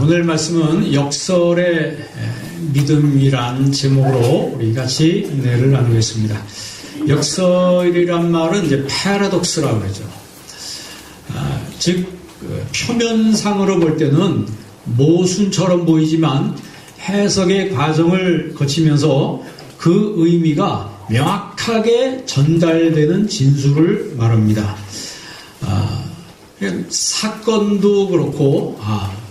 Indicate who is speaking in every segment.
Speaker 1: 오늘 말씀은 역설의 믿음이란 제목으로 우리 같이 은혜를 나누겠습니다. 역설이란 말은 이제 패러독스라고 그러죠. 즉 표면상으로 볼 때는 모순처럼 보이지만 해석의 과정을 거치면서 그 의미가 명확하게 전달되는 진술을 말합니다. 사건도 그렇고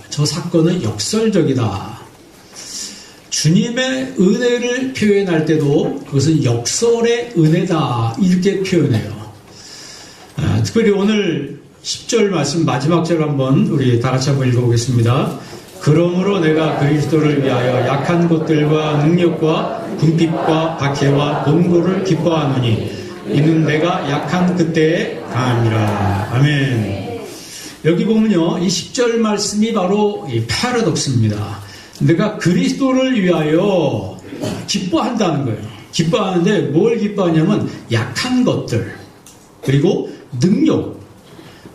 Speaker 1: 저 사건은 역설적이다. 주님의 은혜를 표현할 때도 그것은 역설의 은혜다 이렇게 표현해요. 특별히 오늘 10절 말씀 마지막 절 한번 우리 다 같이 한번 읽어보겠습니다. 그러므로 내가 그리스도를 위하여 약한 것들과 능력과 궁핍과 박해와 권고를 기뻐하노니 이는 내가 약한 그때에 강함이라. 아멘. 여기 보면요, 이 10절 말씀이 바로 이 패러독스입니다. 내가 그리스도를 위하여 기뻐한다는 거예요. 기뻐하는데 뭘 기뻐하냐면 약한 것들, 그리고 능력,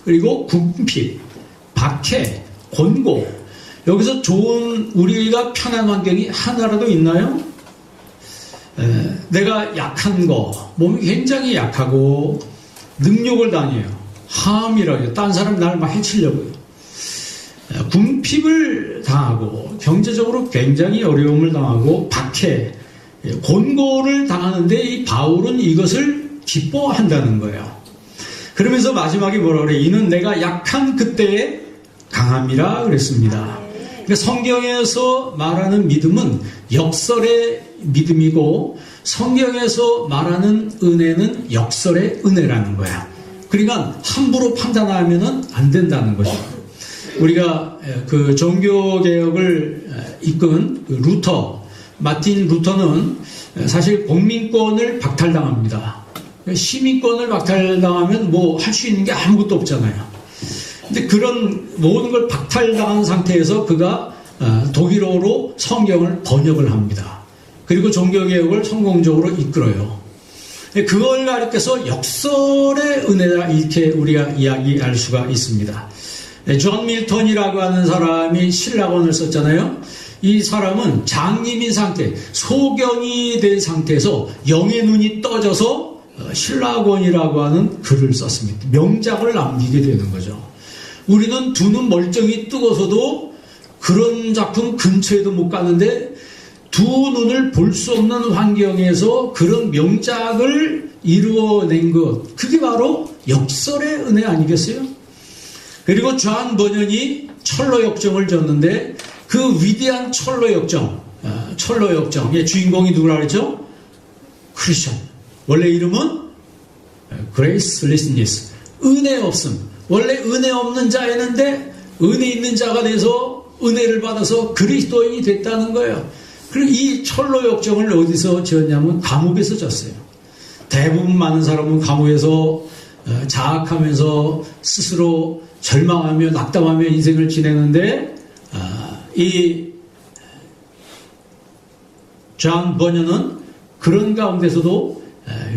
Speaker 1: 그리고 궁핍, 박해, 권고. 여기서 좋은 우리가 편한 환경이 하나라도 있나요? 내가 약한 거, 몸이 굉장히 약하고 능력을 다녀요. 함이라고 해요. 딴 사람 나를 막 해치려고요. 궁핍을 당하고 경제적으로 굉장히 어려움을 당하고 박해, 권고를 당하는데 이 바울은 이것을 기뻐한다는 거예요. 그러면서 마지막에 뭐라 그래? 이는 내가 약한 그때에 강함이라 그랬습니다. 그러니까 성경에서 말하는 믿음은 역설의 믿음이고 성경에서 말하는 은혜는 역설의 은혜라는 거야. 그러니까 함부로 판단하면은 안 된다는 것이죠. 우리가 그 종교개혁을 이끈 루터, 마틴 루터는 사실 공민권을 박탈당합니다. 시민권을 박탈당하면 뭐 할 수 있는 게 아무것도 없잖아요. 근데 그런 모든 걸 박탈당한 상태에서 그가 독일어로 성경을 번역을 합니다. 그리고 종교개혁을 성공적으로 이끌어요. 그걸 가리켜서 역설의 은혜다 이렇게 우리가 이야기할 수가 있습니다. 존 밀턴이라고 하는 사람이 신라권을 썼잖아요. 이 사람은 장님인 상태, 소경이 된 상태에서 영의 눈이 떠져서 신라권이라고 하는 글을 썼습니다. 명작을 남기게 되는 거죠. 우리는 두 눈 멀쩡히 뜨고서도 그런 작품 근처에도 못 가는데 두 눈을 볼 수 없는 환경에서 그런 명작을 이루어낸 것, 그게 바로 역설의 은혜 아니겠어요? 그리고 존 버년이 철로 역정을 졌는데 그 위대한 철로 역정의 주인공이 누구라 그랬죠? 크리스천. 원래 이름은 그레이스리스니스, 은혜 없음. 원래 은혜 없는 자였는데 은혜 있는 자가 돼서 은혜를 받아서 그리스도인이 됐다는 거예요. 그리고 이 철로 역정을 어디서 지었냐면 감옥에서 졌어요. 대부분 많은 사람은 감옥에서 자학하면서 스스로 절망하며 낙담하며 인생을 지내는데 이 존 버년은 그런 가운데서도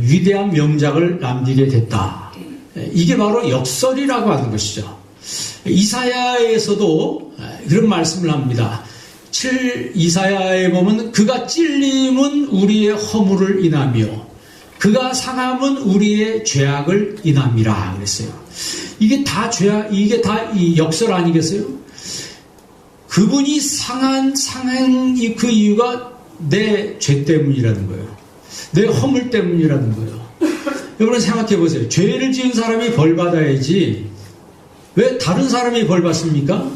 Speaker 1: 위대한 명작을 남기게 됐다. 이게 바로 역설이라고 하는 것이죠. 이사야에서도 그런 말씀을 합니다. 이사야에 보면 그가 찔림은 우리의 허물을 인하며 그가 상함은 우리의 죄악을 인함이라 그랬어요. 이게 다 이게 다 이 역설 아니겠어요? 그분이 상한 그 이유가 내 죄 때문이라는 거예요. 내 허물 때문이라는 거예요. 여러분 생각해 보세요. 죄를 지은 사람이 벌 받아야지 왜 다른 사람이 벌 받습니까?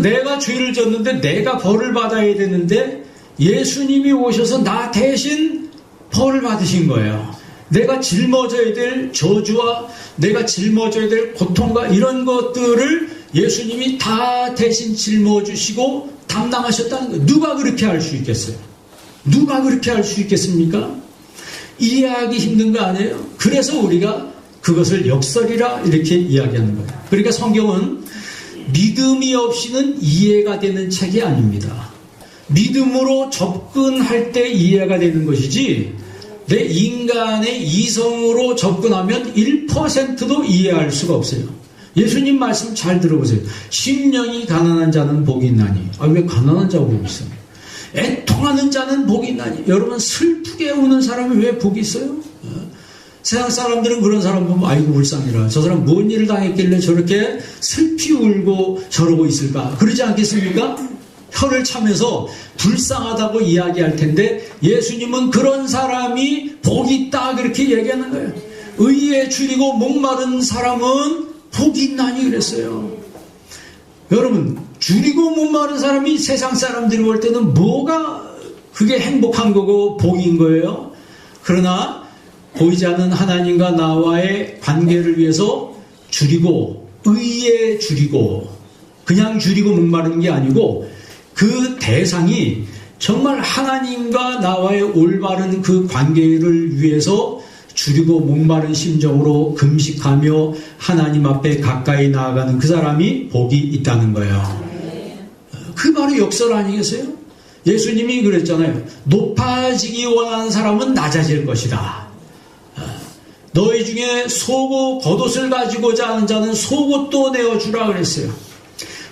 Speaker 1: 내가 죄를 졌는데 내가 벌을 받아야 되는데 예수님이 오셔서 나 대신 벌을 받으신 거예요. 내가 짊어져야 될 저주와 내가 짊어져야 될 고통과 이런 것들을 예수님이 다 대신 짊어주시고 담당하셨다는 거예요. 누가 그렇게 할 수 있겠어요? 누가 그렇게 할 수 있겠습니까? 이해하기 힘든 거 아니에요? 그래서 우리가 그것을 역설이라 이렇게 이야기하는 거예요. 그러니까 성경은 믿음이 없이는 이해가 되는 책이 아닙니다. 믿음으로 접근할 때 이해가 되는 것이지 내 인간의 이성으로 접근하면 1%도 이해할 수가 없어요. 예수님 말씀 잘 들어보세요. 심령이 가난한 자는 복이 있나니. 왜 가난한 자가 복이 있어요? 애통하는 자는 복이 있나니. 여러분, 슬프게 우는 사람이 왜 복이 있어요? 세상 사람들은 그런 사람 보면 아이고 불쌍해라. 저 사람 뭔 일을 당했길래 저렇게 슬피 울고 저러고 있을까? 그러지 않겠습니까? 혀를 차면서 불쌍하다고 이야기할 텐데 예수님은 그런 사람이 복이 있다 그렇게 얘기하는 거예요. 의에 줄이고 목마른 사람은 복이 있나니 그랬어요. 여러분, 줄이고 목마른 사람이 세상 사람들이 볼 때는 뭐가 그게 행복한 거고 복인 거예요. 그러나 보이지 않는 하나님과 나와의 관계를 위해서 줄이고 의에 줄이고 그냥 줄이고 목마른 게 아니고 그 대상이 정말 하나님과 나와의 올바른 그 관계를 위해서 줄이고 목마른 심정으로 금식하며 하나님 앞에 가까이 나아가는 그 사람이 복이 있다는 거예요. 그 바로 역설 아니겠어요? 예수님이 그랬잖아요. 높아지기 원하는 사람은 낮아질 것이다. 너희 중에 속옷 겉옷을 가지고자 하는 자는 속옷도 내어주라 그랬어요.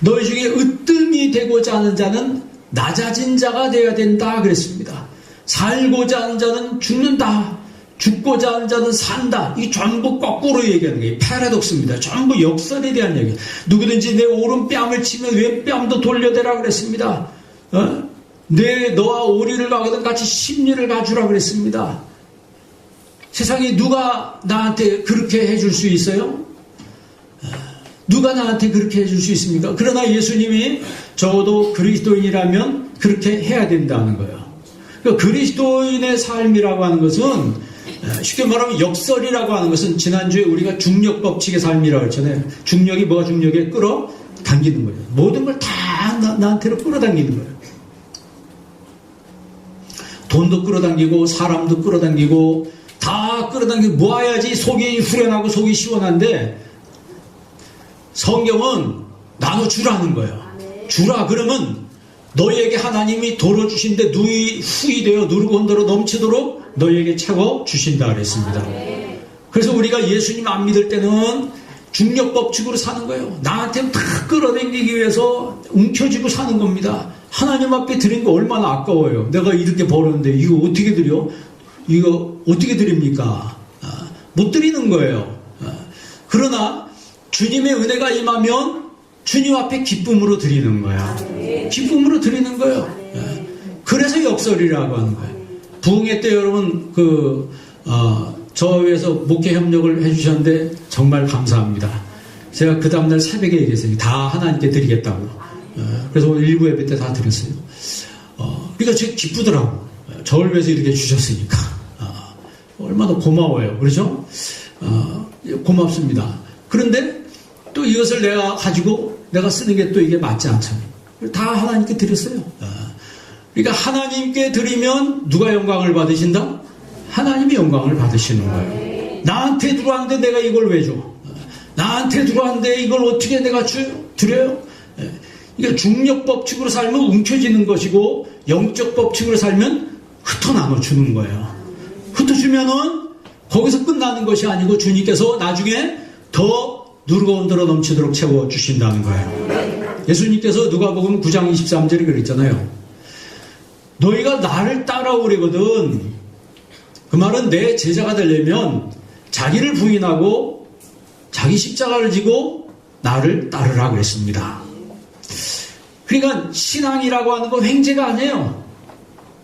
Speaker 1: 너희 중에 으뜸이 되고자 하는 자는 낮아진 자가 되어야 된다 그랬습니다. 살고자 하는 자는 죽는다. 죽고자 하는 자는 산다. 이 전부 거꾸로 얘기하는 게 패러독스입니다. 전부 역설에 대한 얘기. 누구든지 내 오른뺨을 치면 왼뺨도 돌려대라 그랬습니다. 너와 오리를 가거든 같이 십리를 가주라 그랬습니다. 세상에 누가 나한테 그렇게 해줄 수 있어요? 누가 나한테 그렇게 해줄 수 있습니까? 그러나 예수님이 적어도 그리스도인이라면 그렇게 해야 된다는 거예요. 그러니까 그리스도인의 삶이라고 하는 것은 쉽게 말하면 역설이라고 하는 것은 지난주에 우리가 중력 법칙의 삶이라고 했잖아요. 중력이 뭐가 중력에 끌어당기는 거예요. 모든 걸 다 나한테로 끌어당기는 거예요. 돈도 끌어당기고 사람도 끌어당기고 다 끌어당기고 모아야지 속이 후련하고 속이 시원한데 성경은 나눠주라는 거예요. 주라 그러면 너희에게 하나님이 도로 주신데 누이 후이 되어 누르고 흔들어 넘치도록 너희에게 채워 주신다 그랬습니다. 그래서 우리가 예수님 안 믿을 때는 중력 법칙으로 사는 거예요. 나한테 다 끌어당기기 위해서 움켜쥐고 사는 겁니다. 하나님 앞에 드린 거 얼마나 아까워요. 내가 이렇게 벌었는데 이거 어떻게 드려? 이거 어떻게 드립니까? 못 드리는 거예요. 그러나 주님의 은혜가 임하면 주님 앞에 기쁨으로 드리는 거야. 기쁨으로 드리는 거예요. 그래서 역설이라고 하는 거예요. 부흥회 때 여러분 저 위해서 목회 협력을 해주셨는데 정말 감사합니다. 제가 그 다음날 새벽에 얘기했어요. 다 하나님께 드리겠다고. 그래서 오늘 일부 예배 때 다 드렸어요. 그러니까 제가 기쁘더라고. 저를 위해서 이렇게 주셨으니까. 얼마나 고마워요. 그렇죠? 고맙습니다. 그런데 또 이것을 내가 가지고 내가 쓰는 게 또 이게 맞지 않잖아요. 다 하나님께 드렸어요. 그러니까 하나님께 드리면 누가 영광을 받으신다? 하나님이 영광을 받으시는 거예요. 나한테 들어왔는데 내가 이걸 왜 줘? 나한테 들어왔는데 이걸 어떻게 내가 드려요? 그러니까 중력 법칙으로 살면 움켜쥐는 것이고 영적 법칙으로 살면 흩어 나눠주는 거예요. 흩어주면은 거기서 끝나는 것이 아니고 주님께서 나중에 더 누르고 흔들어 넘치도록 채워주신다는 거예요. 예수님께서 누가복음 9장 23절에 그랬잖아요. 너희가 나를 따라오려거든. 그 말은 내 제자가 되려면 자기를 부인하고 자기 십자가를 지고 나를 따르라 그랬습니다. 그러니까 신앙이라고 하는 건 횡재가 아니에요.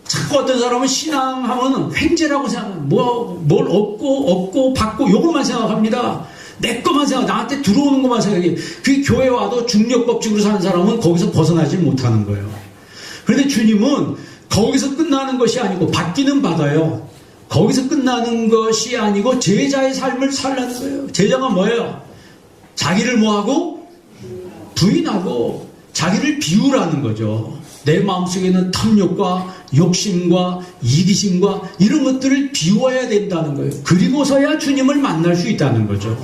Speaker 1: 자꾸 어떤 사람은 신앙하면 횡재라고 생각해요. 뭘 얻고 받고 요것만 생각합니다. 내 것만 생각, 나한테 들어오는 것만 생각해. 그 교회 와도 중력 법칙으로 사는 사람은 거기서 벗어나지 못하는 거예요. 그런데 주님은 거기서 끝나는 것이 아니고 받기는 받아요. 거기서 끝나는 것이 아니고 제자의 삶을 살라는 거예요. 제자가 뭐예요? 자기를 뭐하고? 부인하고 자기를 비우라는 거죠. 내 마음속에는 탐욕과 욕심과 이기심과 이런 것들을 비워야 된다는 거예요. 그리고서야 주님을 만날 수 있다는 거죠.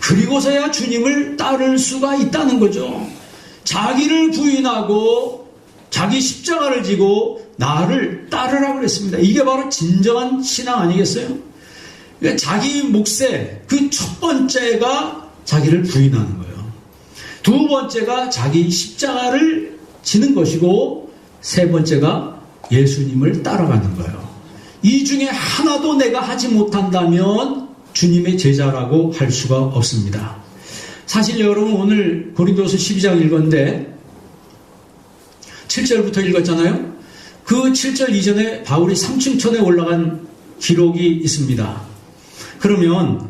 Speaker 1: 그리고서야 주님을 따를 수가 있다는 거죠. 자기를 부인하고 자기 십자가를 지고 나를 따르라고 그랬습니다. 이게 바로 진정한 신앙 아니겠어요? 그러니까 자기 몫의 그 첫 번째가 자기를 부인하는 거예요. 두 번째가 자기 십자가를 지는 것이고, 세 번째가 예수님을 따라가는 거예요. 이 중에 하나도 내가 하지 못한다면 주님의 제자라고 할 수가 없습니다. 사실 여러분 오늘 고린도서 12장 읽었는데 7절부터 읽었잖아요. 그 7절 이전에 바울이 삼층천에 올라간 기록이 있습니다. 그러면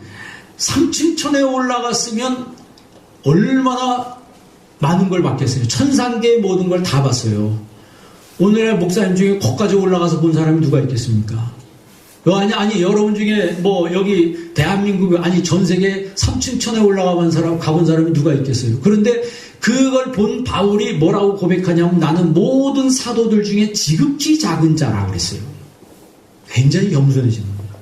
Speaker 1: 삼층천에 올라갔으면 얼마나 많은 걸 봤겠어요. 천상계의 모든 걸 다 봤어요. 오늘의 목사님 중에 거기까지 올라가서 본 사람이 누가 있겠습니까? 아니 여러분 중에 뭐 여기 대한민국 아니 전 세계 삼층천에 올라가본 사람 가본 사람이 누가 있겠어요? 그런데 그걸 본 바울이 뭐라고 고백하냐면 나는 모든 사도들 중에 지극히 작은 자라 그랬어요. 굉장히 겸손해지는 거예요.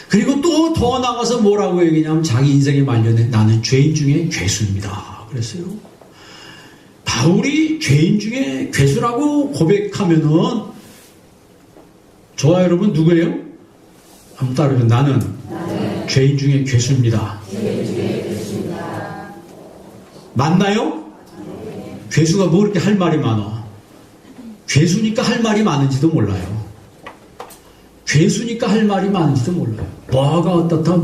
Speaker 1: 그리고 또 더 나가서 뭐라고 얘기냐면 자기 인생의 말년에 나는 죄인 중에 괴수입니다. 그랬어요. 바울이 죄인 중에 괴수라고 고백하면은 저와 여러분 누구예요? 한번 따라해요. 나는 죄인 중에 괴수입니다. 맞나요? 괴수가 뭐 그렇게 할 말이 많아? 괴수니까 할 말이 많은지도 몰라요. 괴수니까 할 말이 많은지도 몰라요. 뭐가 어떻다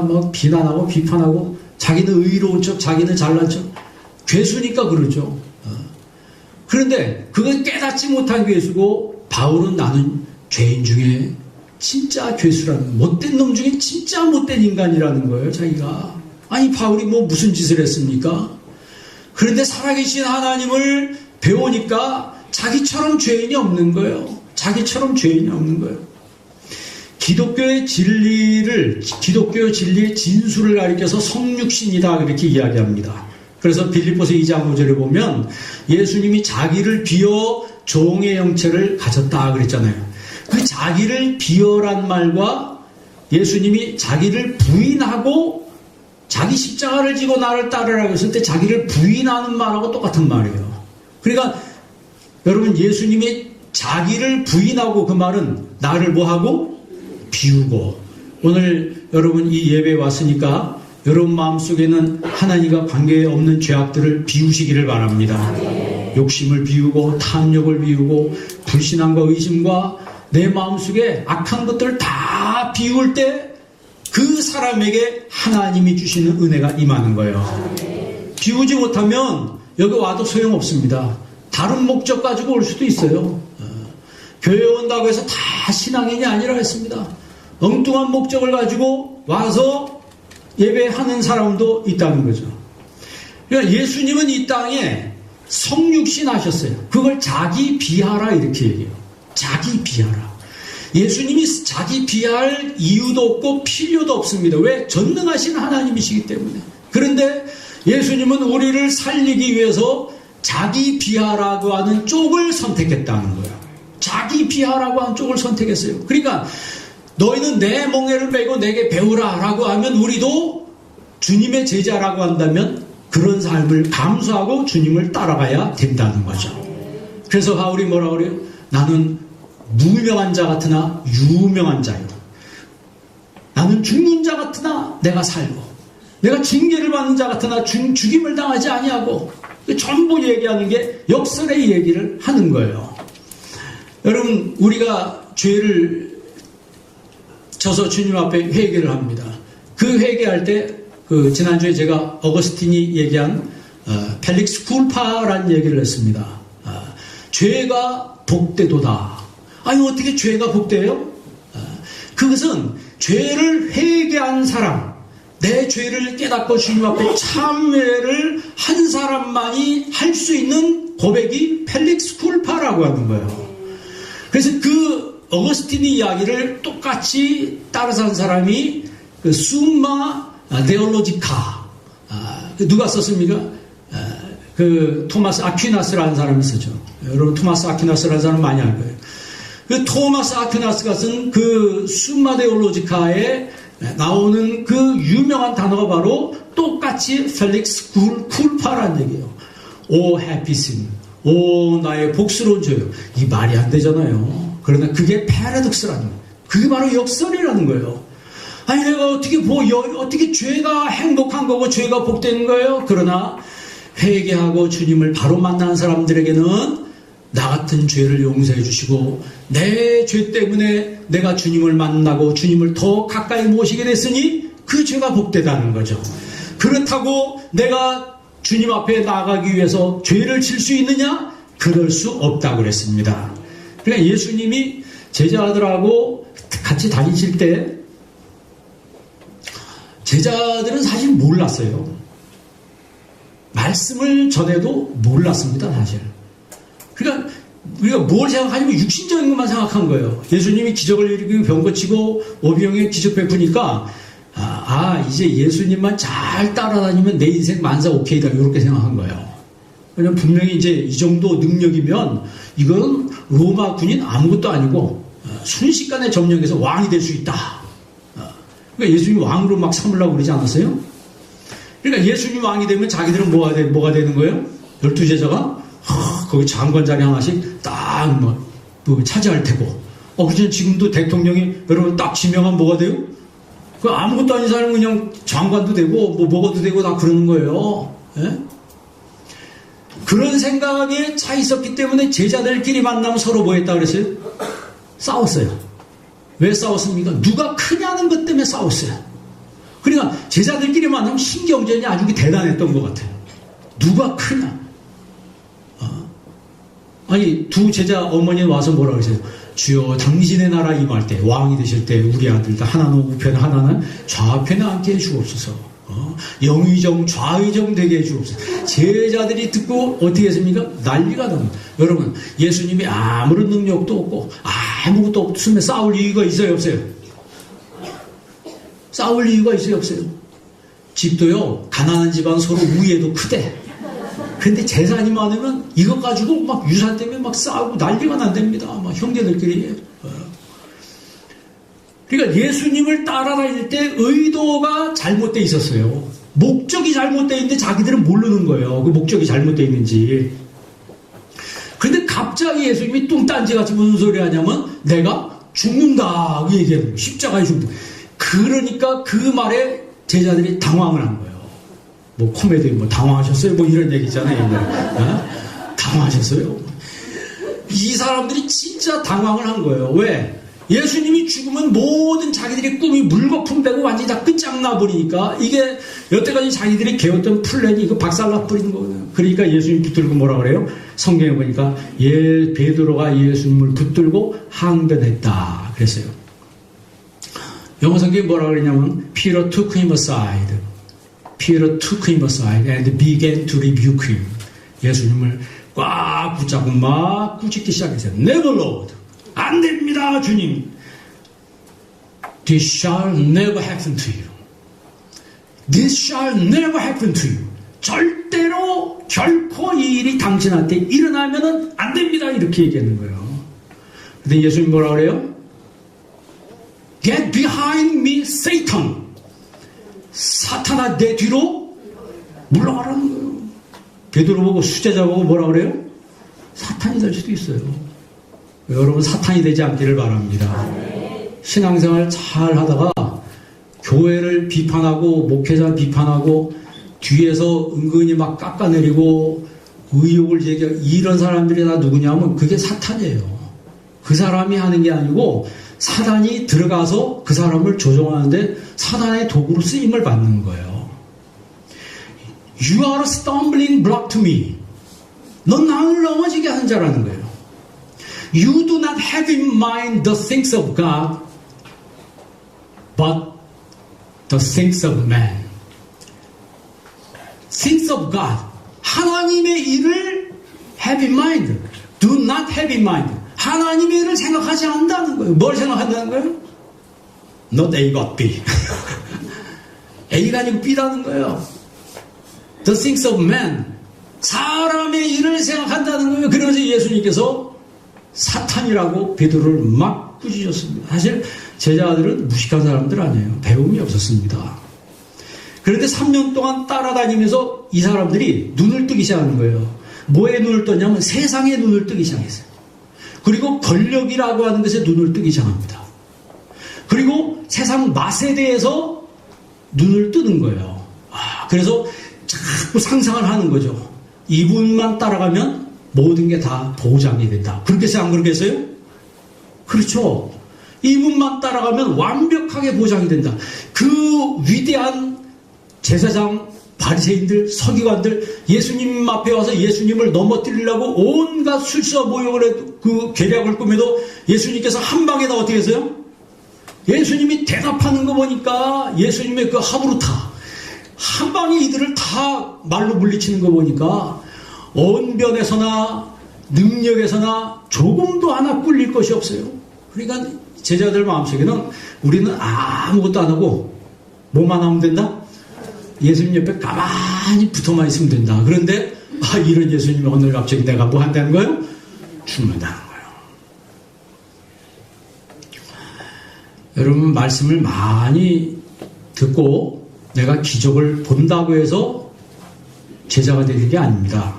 Speaker 1: 막 비난하고 비판하고 자기는 의로운 척 자기는 잘난 척 괴수니까 그러죠. 그런데 그건 깨닫지 못한 괴수고 바울은 나는 죄인 중에 진짜 괴수라는 못된 놈 중에 진짜 못된 인간이라는 거예요. 자기가. 아니 바울이 뭐 무슨 짓을 했습니까? 그런데 살아계신 하나님을 배우니까 자기처럼 죄인이 없는 거예요. 자기처럼 죄인이 없는 거예요. 기독교의 진리의 진수를 가리켜서 성육신이다 그렇게 이야기합니다. 그래서 빌립보서 2장 5절에 보면 예수님이 자기를 비어 종의 형체를 가졌다 그랬잖아요. 그 자기를 비어란 말과 예수님이 자기를 부인하고 자기 십자가를 지고 나를 따르라고 했을 때 자기를 부인하는 말하고 똑같은 말이에요. 그러니까 여러분 예수님이 자기를 부인하고 그 말은 나를 뭐하고? 비우고. 오늘 여러분 이 예배에 왔으니까 여러분 마음속에는 하나님과 관계에 없는 죄악들을 비우시기를 바랍니다. 욕심을 비우고 탐욕을 비우고 불신앙과 의심과 내 마음속에 악한 것들을 다 비울 때 그 사람에게 하나님이 주시는 은혜가 임하는 거예요. 비우지 못하면 여기 와도 소용없습니다. 다른 목적 가지고 올 수도 있어요. 교회에 온다고 해서 다 신앙인이 아니라 했습니다. 엉뚱한 목적을 가지고 와서 예배하는 사람도 있다는 거죠. 그러니까 예수님은 이 땅에 성육신 하셨어요. 그걸 자기 비하라 이렇게 얘기해요. 자기 비하라. 예수님이 자기 비할 이유도 없고 필요도 없습니다. 왜? 전능하신 하나님이시기 때문에. 그런데 예수님은 우리를 살리기 위해서 자기 비하라고 하는 쪽을 선택했다는 거예요. 자기 비하라고 하는 쪽을 선택했어요. 그러니까 너희는 내 멍에를 메고 내게 배우라 라고 하면 우리도 주님의 제자라고 한다면 그런 삶을 감수하고 주님을 따라가야 된다는 거죠. 그래서 바울이 뭐라고 그래요? 나는 무명한 자 같으나 유명한 자요. 나는 죽는 자 같으나 내가 살고 내가 징계를 받는 자 같으나 죽임을 당하지 아니하고 전부 얘기하는 게 역설의 얘기를 하는 거예요. 여러분 우리가 죄를 져서 주님 앞에 회개를 합니다. 그 회개할 때 지난주에 제가 어거스틴이 얘기한 펠릭스 쿨파라는 얘기를 했습니다. 죄가 복되도다. 아니 어떻게 죄가 복돼요? 그것은 죄를 회개한 사람, 내 죄를 깨닫고 주님 앞에 참회를 한 사람만이 할 수 있는 고백이 펠릭스 쿨파라고 하는 거예요. 그래서 그 어거스틴의 이야기를 똑같이 따라서 한 사람이 그 숨마 데올로지카 누가 썼습니까? 그 토마스 아퀴나스라는 사람이 쓰죠. 여러분 토마스 아퀴나스라는 사람 많이 알 거예요. 그 토마스 아퀴나스가 쓴 그 숨마 데올로지카에 나오는 그 유명한 단어가 바로 똑같이 펠릭스 쿨파라는 얘기예요. 오 해피슨, 오 나의 복스러운 죄요. 이 말이 안 되잖아요. 그러나 그게 패러독스라는 거예요. 그게 바로 역설이라는 거예요. 아니 내가 어떻게 죄가 행복한 거고 죄가 복되는 거예요? 그러나 회개하고 주님을 바로 만나는 사람들에게는 나 같은 죄를 용서해 주시고 내 죄 때문에 내가 주님을 만나고 주님을 더 가까이 모시게 됐으니 그 죄가 복되다는 거죠. 그렇다고 내가 주님 앞에 나가기 위해서 죄를 질 수 있느냐? 그럴 수 없다고 그랬습니다. 그러니까 예수님이 제자들하고 같이 다니실 때 제자들은 사실 몰랐어요. 말씀을 전해도 몰랐습니다, 사실. 그러니까 우리가 뭘 생각하냐면 육신적인 것만 생각한 거예요. 예수님이 기적을 일으키고 병 고치고 오병이어에 기적 베푸니까 이제 예수님만 잘 따라다니면 내 인생 만사 오케이다 이렇게 생각한 거예요. 왜냐면 분명히 이제 이 정도 능력이면 이건 로마 군인 아무것도 아니고 순식간에 점령해서 왕이 될 수 있다. 그러니까 예수님이 왕으로 막 삼으려고 그러지 않았어요? 그러니까 예수님 왕이 되면 자기들은 뭐가 되는 거예요? 12제자가 거기 장관 자리 하나씩 딱 차지할 테고. 그렇지 지금도 대통령이 여러분 딱 지명하면 뭐가 돼요? 그 아무것도 아닌 사람은 그냥 장관도 되고 뭐가도 되고 다 그러는 거예요. 예? 그런 생각에 차 있었기 때문에 제자들끼리 만나면 서로 뭐 했다 그랬어요? 싸웠어요. 왜 싸웠습니까? 누가 크냐는 것 때문에 싸웠어요. 그러니까 제자들끼리 만나면 신경전이 아주 대단했던 것 같아요. 누가 크냐? 아니 두 제자 어머니 와서 뭐라 그러세요? 주여 당신의 나라 임할 때 왕이 되실 때 우리 아들 하나는 우편 하나는 좌편에 앉게 해주옵소서. 영의정 좌의정 되게 해주옵소서. 제자들이 듣고 어떻게 했습니까? 난리가 납니다. 여러분 예수님이 아무런 능력도 없고 아무것도 없으면 싸울 이유가 있어요 없어요? 싸울 이유가 있어요 없어요? 집도요 가난한 집안 서로 우애도 크대. 근데 재산이 많으면 이것 가지고 막 유산 때문에 막 싸우고 난리가 난답니다. 막 형제들끼리. 그러니까 예수님을 따라다닐 때 의도가 잘못되어 있었어요. 목적이 잘못되어 있는데 자기들은 모르는 거예요. 그 목적이 잘못되어 있는지. 근데 갑자기 예수님이 뚱딴지같이 무슨 소리 하냐면 내가 죽는다 얘기하는 거예요. 십자가에 죽는다. 그러니까 그 말에 제자들이 당황을 한 거예요. 코미디 당황하셨어요? 이런 얘기 있잖아요. 당황하셨어요? 이 사람들이 진짜 당황을 한 거예요. 왜? 예수님이 죽으면 모든 자기들의 꿈이 물거품 되고 완전히 다 끝장나 버리니까 이게 여태까지 자기들이 개었던 플랜이 이거 박살나 버리는 거예요. 그러니까 예수님 붙들고 뭐라 그래요? 성경에 보니까 베드로가 예수님을 붙들고 항변했다 그랬어요. 영어 성경에 뭐라 그러냐면 Peter took him aside. Peter took him aside and began to rebuke him. 예수님을 꽉 붙잡고 막 꾸짖기 시작했어요. Never Lord. 안 됩니다, 주님. This shall never happen to you. This shall never happen to you. 절대로 결코 이 일이 당신한테 일어나면은 안 됩니다. 이렇게 얘기하는 거예요. 근데 예수님 뭐라 그래요? Get behind me, Satan. 사탄아 내 뒤로 물러가라는 거예요. 베드로 보고 수제자 보고 뭐라 그래요? 사탄이 될 수도 있어요. 여러분 사탄이 되지 않기를 바랍니다. 신앙생활 잘 하다가 교회를 비판하고 목회자 비판하고 뒤에서 은근히 막 깎아내리고 의욕을 제기하고 이런 사람들이 다 누구냐면 그게 사탄이에요. 그 사람이 하는 게 아니고 사단이 들어가서 그 사람을 조종하는데 사단의 도구로 쓰임을 받는 거예요. You are a stumbling block to me. 넌 나를 넘어지게 하는 자라는 거예요. You do not have in mind the things of God, but the things of man. Things of God. 하나님의 일을 have in mind. Do not have in mind. 하나님의 일을 생각하지 않는다는 거예요. 뭘 생각한다는 거예요? Not A, but B. A가 아니고 B라는 거예요. The things of man. 사람의 일을 생각한다는 거예요. 그러면서 예수님께서 사탄이라고 베드로를 막 꾸짖었습니다. 사실 제자들은 무식한 사람들 아니에요. 배움이 없었습니다. 그런데 3년 동안 따라다니면서 이 사람들이 눈을 뜨기 시작하는 거예요. 뭐에 눈을 떴냐면 세상에 눈을 뜨기 시작했어요. 그리고 권력이라고 하는 것에 눈을 뜨기 시작합니다. 그리고 세상 맛에 대해서 눈을 뜨는 거예요. 그래서 자꾸 상상을 하는 거죠. 이분만 따라가면 모든 게 다 보장이 된다. 그렇겠어요? 안 그렇겠어요? 그렇죠. 이분만 따라가면 완벽하게 보장이 된다. 그 위대한 제사장, 바리새인들, 서기관들, 예수님 앞에 와서 예수님을 넘어뜨리려고 온갖 술수와 모욕을 그 계략을 꾸며도 예수님께서 한 방에 다 어떻게 했어요? 예수님이 대답하는 거 보니까 예수님의 그 하부루타 한 방에 이들을 다 말로 물리치는 거 보니까 언변에서나 능력에서나 조금도 하나 꿀릴 것이 없어요. 그러니까 제자들 마음속에는 우리는 아무것도 안 하고 뭐만 하면 된다? 예수님 옆에 가만히 붙어만 있으면 된다. 그런데 이런 예수님이 오늘 갑자기 내가 뭐 한다는 거예요? 죽는다는 거예요. 여러분 말씀을 많이 듣고 내가 기적을 본다고 해서 제자가 되는 게 아닙니다.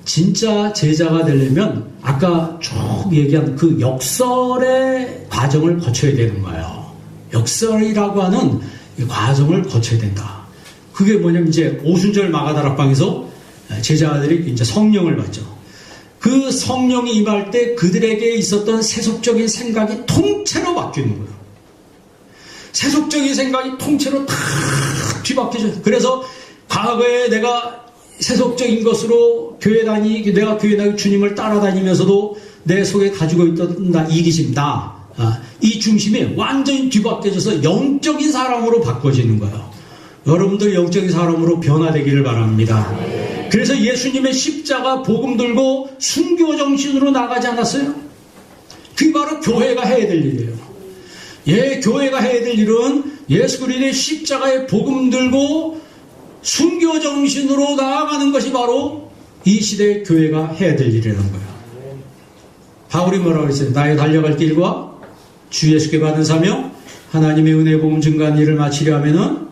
Speaker 1: 진짜 제자가 되려면 아까 쭉 얘기한 그 역설의 과정을 거쳐야 되는 거예요. 역설이라고 하는 이 과정을 거쳐야 된다. 그게 뭐냐면 이제 오순절 마가다락방에서 제자들이 이제 성령을 받죠. 그 성령이 임할 때 그들에게 있었던 세속적인 생각이 통째로 바뀌는 거예요. 세속적인 생각이 통째로 다 뒤바뀌죠. 그래서 과거에 내가 세속적인 것으로 내가 교회 다니고 주님을 따라다니면서도 내 속에 가지고 있던 이기심, 이 중심이 완전히 뒤바뀌어져서 영적인 사람으로 바꿔지는 거예요. 여러분들 영적인 사람으로 변화되기를 바랍니다. 그래서 예수님의 십자가 복음 들고 순교 정신으로 나가지 않았어요? 그게 바로 교회가 해야 될 일이에요. 교회가 해야 될 일은 예수 그리스도의 십자가의 복음 들고 순교 정신으로 나아가는 것이 바로 이 시대의 교회가 해야 될 일이라는 거예요. 바울이 뭐라고 그랬어요? 나의 달려갈 길과 주 예수께 받은 사명, 하나님의 은혜 복음 증거한 일을 마치려 하면은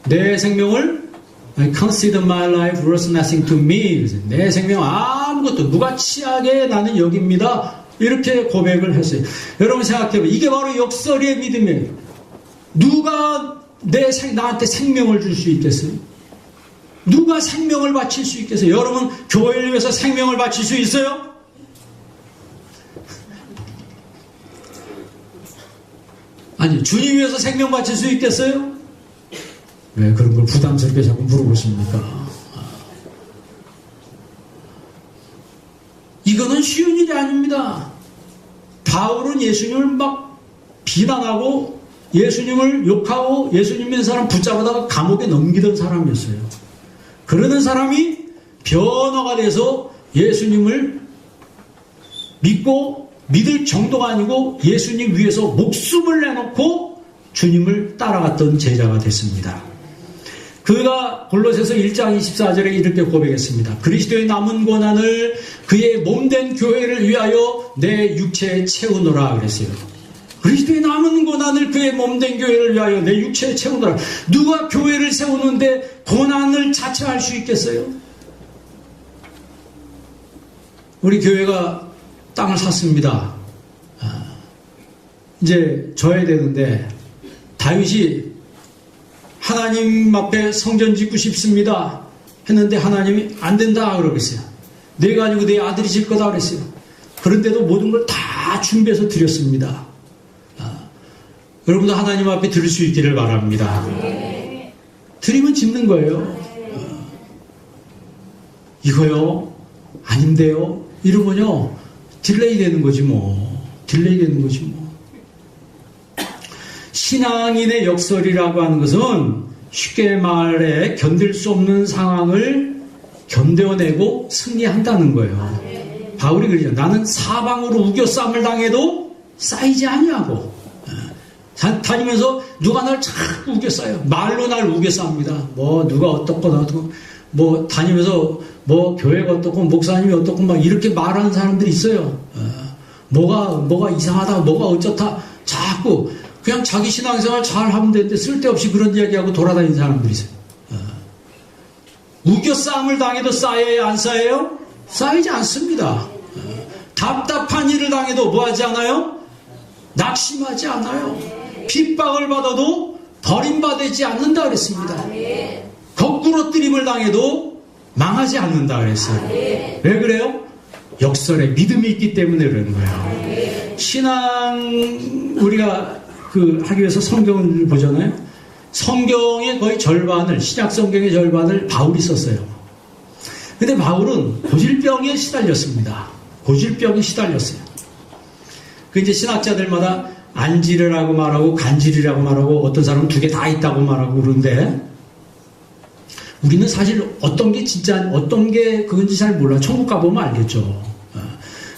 Speaker 1: 내 생명을 I consider my life worth nothing to me. 내 생명 아무것도 무가치하게 나는 여깁니다. 이렇게 고백을 했어요. 여러분 생각해보세요. 이게 바로 역설의 믿음이에요. 누가 나한테 생명을 줄 수 있겠어요? 누가 생명을 바칠 수 있겠어요? 여러분 교회를 위해서 생명을 바칠 수 있어요? 아니 주님 위해서 생명 바칠 수 있겠어요? 왜 그런 걸 부담스럽게 자꾸 물어보십니까? 이거는 쉬운 일이 아닙니다. 바울은 예수님을 막 비난하고 예수님을 욕하고 예수님 믿는 사람 붙잡아다가 감옥에 넘기던 사람이었어요. 그러는 사람이 변화가 돼서 예수님을 믿고 믿을 정도가 아니고 예수님 위해서 목숨을 내놓고 주님을 따라갔던 제자가 됐습니다. 그가 골로새서 1장 24절에 이렇게 고백했습니다. 그리스도의 남은 고난을 그의 몸된 교회를 위하여 내 육체에 채우노라 그랬어요. 그리스도의 남은 고난을 그의 몸된 교회를 위하여 내 육체에 채우노라. 누가 교회를 세우는데 고난을 자처할 수 있겠어요? 우리 교회가 땅을 샀습니다. 이제 져야 되는데 다윗이 하나님 앞에 성전 짓고 싶습니다 했는데 하나님이 안 된다 그러겠어요. 내가 아니고 내 아들이 질 거다 그랬어요. 그런데도 모든 걸 다 준비해서 드렸습니다. 여러분도 하나님 앞에 드릴 수 있기를 바랍니다. 드리면 짓는 거예요. 이거요? 아닌데요? 이러면요 딜레이 되는 거지 뭐. 딜레이 되는 거지 뭐. 신앙인의 역설이라고 하는 것은 쉽게 말해 견딜 수 없는 상황을 견뎌내고 승리한다는 거예요. 바울이 그러죠. 나는 사방으로 우겨쌈을 당해도 쌓이지 아니하고 다니면서 누가 날 자꾸 우겨싸요. 말로 날 우겨쌉니다. 뭐 누가 어떻거나 뭐 다니면서 뭐 교회가 어떻고 목사님이 어떻고 막 이렇게 말하는 사람들이 있어요. 뭐가 이상하다, 뭐가 어쩌다 자꾸 그냥 자기 신앙생활 잘 하면 되는데 쓸데없이 그런 이야기하고 돌아다니는 사람들이 있어요. 우겨싸움을 당해도 쌓여요? 안 쌓여요? 쌓이지 않습니다. 답답한 일을 당해도 뭐 하지 않아요? 낙심하지 않아요. 핍박을 받아도 버림받지 않는다 그랬습니다. 부러뜨림을 당해도 망하지 않는다 그랬어요. 왜 그래요? 역설에 믿음이 있기 때문에 그러는 거예요. 신앙 우리가 하기 위해서 성경을 보잖아요. 성경의 거의 절반을, 신약 성경의 절반을 바울이 썼어요. 근데 바울은 고질병에 시달렸습니다. 고질병에 시달렸어요. 이제 신학자들마다 안지르라고 말하고 간질이라고 말하고 어떤 사람은 두 개 다 있다고 말하고 그러는데 우리는 사실 어떤 게 진짜 어떤 게 그건지 잘 몰라. 천국 가보면 알겠죠.